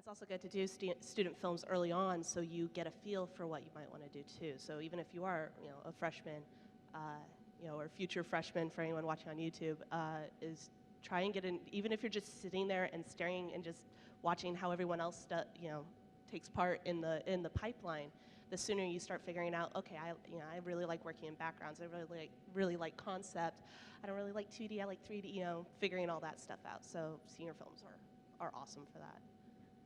it's also good to do student films early on so you get a feel for what you might want to do too. So even if you are, a freshman, or future freshman for anyone watching on YouTube, is try and get in, even if you're just sitting there and staring and just watching how everyone else takes part in the pipeline, the sooner you start figuring out, okay, I really like working in backgrounds. I really like concept. I don't really like 2D. I like 3D. Figuring all that stuff out. So senior films are awesome for that. So.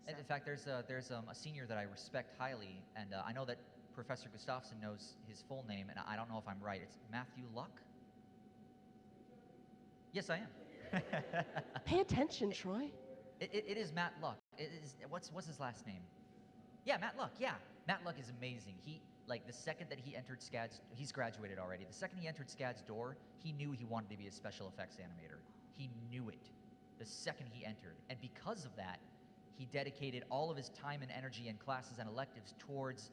And in fact, there's a senior that I respect highly, and I know that Professor Gustafson knows his full name, and I don't know if I'm right. It's Matthew Luck? Yes, I am. Pay attention, Troy. It is Matt Luck. It is, what's his last name? Yeah, Matt Luck. Yeah, Matt Luck is amazing. The second that he entered SCAD's, he's graduated already. The second he entered SCAD's door, he knew he wanted to be a special effects animator. He knew it the second he entered, and because of that, he dedicated all of his time and energy and classes and electives towards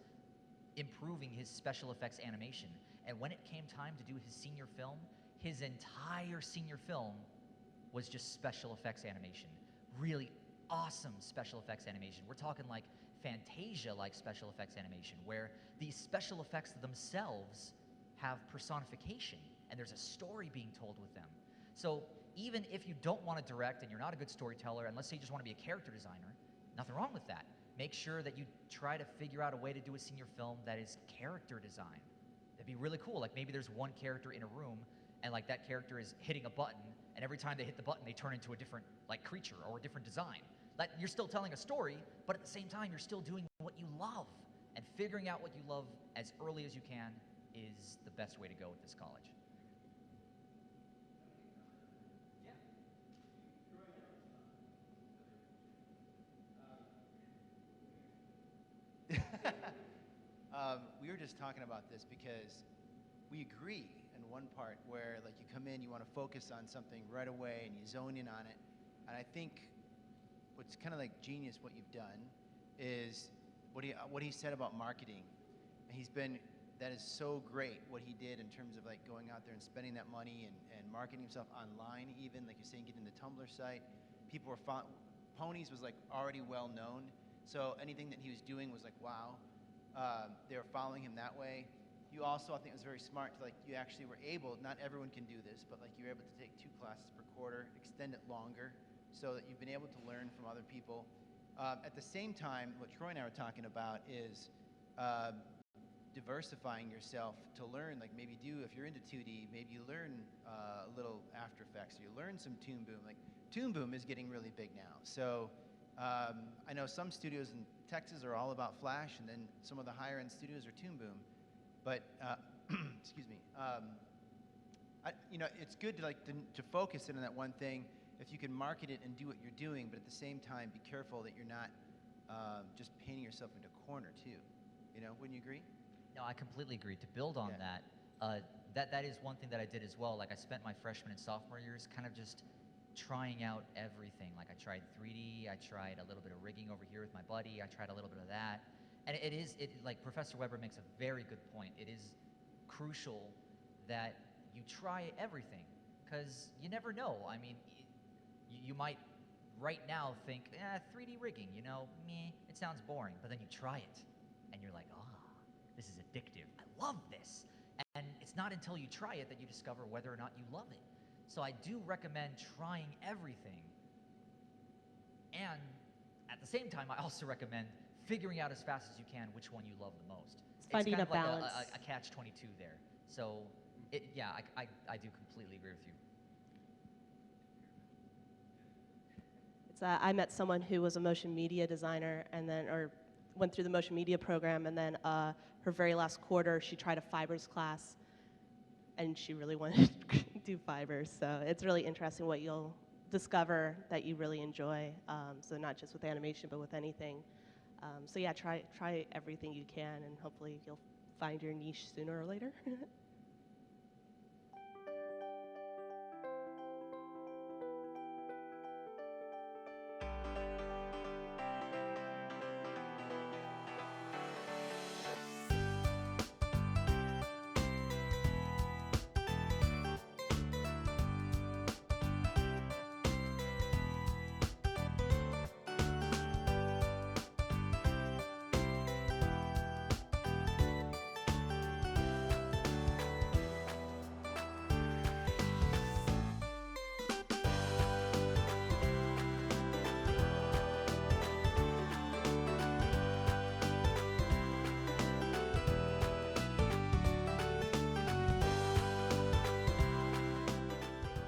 improving his special effects animation. And when it came time to do his senior film, his entire senior film was just special effects animation. Really awesome special effects animation. We're talking like Fantasia-like special effects animation, where these special effects themselves have personification, and there's a story being told with them. So even if you don't want to direct and you're not a good storyteller, and let's say you just want to be a character designer, nothing wrong with that. Make sure that you try to figure out a way to do a senior film that is character design. That'd be really cool. Like maybe there's one character in a room, and like that character is hitting a button, and every time they hit the button, they turn into a different like creature or a different design. Like you're still telling a story, but at the same time, you're still doing what you love. And figuring out what you love as early as you can is the best way to go with this college. We were just talking about this because we agree in one part where like you come in, you want to focus on something right away and you zone in on it. And I think what's kind of like genius what you've done is what he said about marketing. That is so great what he did in terms of like going out there and spending that money and marketing himself online, even like you're saying, getting the Tumblr site. People were Ponies was like already well known, so anything that he was doing was like wow. They were following him that way. You also, I think it was very smart to like, you actually were able, not everyone can do this, but like you were able to take 2 classes per quarter, extend it longer, so that you've been able to learn from other people. At the same time, what Troy and I were talking about is diversifying yourself to learn, like maybe if you're into 2D, maybe you learn a little After Effects, or you learn some Toon Boom. Like Toon Boom is getting really big now. So I know some studios in Texas are all about Flash, and then some of the higher end studios are Toon Boom. But excuse me, it's good to focus in on that one thing. If you can market it and do what you're doing, but at the same time be careful that you're not just painting yourself into a corner too. Wouldn't you agree? No, I completely agree. To build on that is one thing that I did as well. Like I spent my freshman and sophomore years kind of just trying out everything. Like I tried 3D, I tried a little bit of rigging over here with my buddy, I tried a little bit of that. And like Professor Weber makes a very good point. It is crucial that you try everything, because you never know. I mean, you might right now think, 3D rigging, meh, it sounds boring. But then you try it, and you're like, this is addictive. I love this. And it's not until you try it that you discover whether or not you love it. So I do recommend trying everything. And at the same time, I also recommend figuring out as fast as you can which one you love the most. It's finding kind of a balance. Like a catch-22 there. So, I do completely agree with you. I met someone who was a motion media designer or went through the motion media program, and then her very last quarter, she tried a fibers class, and she really wanted to do fibers. So it's really interesting what you'll discover that you really enjoy. So not just with animation, but with anything. So yeah, try everything you can, and hopefully you'll find your niche sooner or later.